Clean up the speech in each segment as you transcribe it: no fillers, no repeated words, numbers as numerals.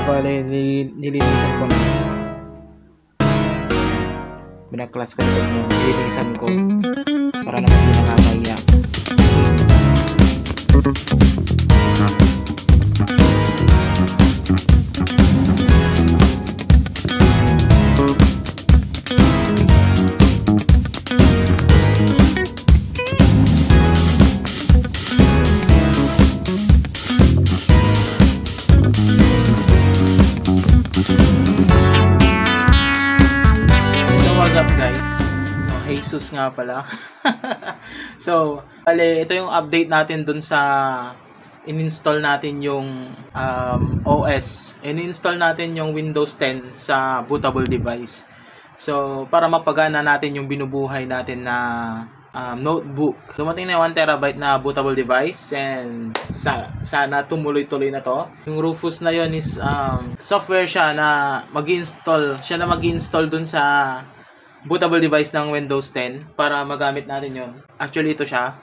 bale, nilinisan ko na. Binaklas ko na yun. Nilinisan ko. Para naman hindi nakakaya. Jesus nga pala. So, bale, ito yung update natin dun sa in-install natin yung OS. In-install natin yung Windows 10 sa bootable device. So, para mapagana natin yung binubuhay natin na notebook. Dumating na 1 terabyte na bootable device and sana tumuloy-tuloy na to. Yung Rufus na yon is software siya na mag-install dun sa bootable device ng Windows 10 para magamit natin yon. Actually, ito siya.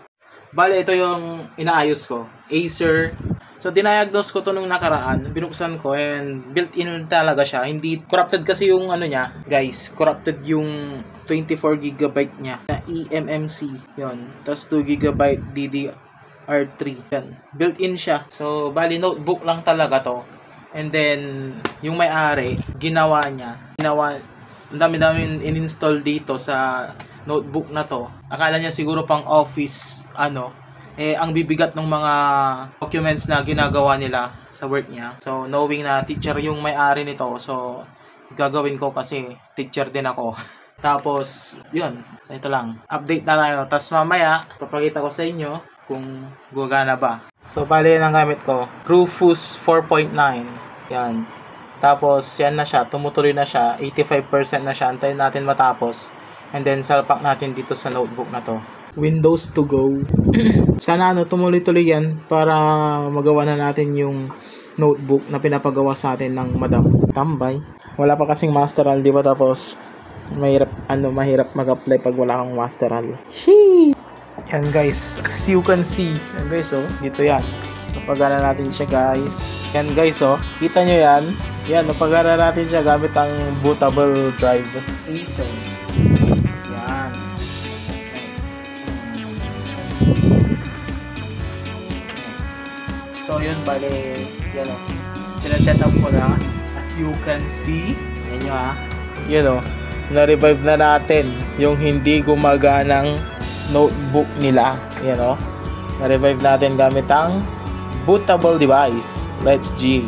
Bale, ito yung inaayos ko. Acer. So, dinayagnos ko to nung nakaraan. Binuksan ko and built-in talaga siya. Hindi, corrupted kasi yung ano niya. Guys, corrupted yung 24GB niya na eMMC. Yon. Tapos 2GB DDR3. Yan. Built-in siya. So, bale, notebook lang talaga to. And then, yung may-ari, ang dami-dami in-install dito sa notebook na to. Akala niya siguro pang office, ang bibigat ng mga documents na ginagawa nila sa work niya. So, knowing na teacher yung may-ari nito, so, gagawin ko kasi teacher din ako. Tapos, yun. So, ito lang. Update na tayo. Tapos mamaya, papakita ko sa inyo kung gugana ba. So, bali yan ang gamit ko. Rufus 4.9. Yan. Tapos, yan na siya. Tumutuloy na siya. 85% na siya. Antayin natin matapos. And then, salpak natin dito sa notebook na to. Windows to go. Sana tumuloy-tuloy yan para magawa na natin yung notebook na pinapagawa sa atin ng Madam Tambay. Wala pa kasing masteral, di ba? Tapos, mahirap mag-apply pag wala kang masteral. Sheesh! Yan guys. As you can see. Yan guys, dito yan. Napagana natin siya guys. Yan guys, kita nyo yan. Yan, napagana natin siya gamit ang bootable drive. Acer. Yan. So yun, bale, yan sinaset up ko na. As you can see, yan nyo yun na-revive na natin yung hindi gumaganang notebook nila. Yan na-revive natin gamit ang bootable device. Let's G.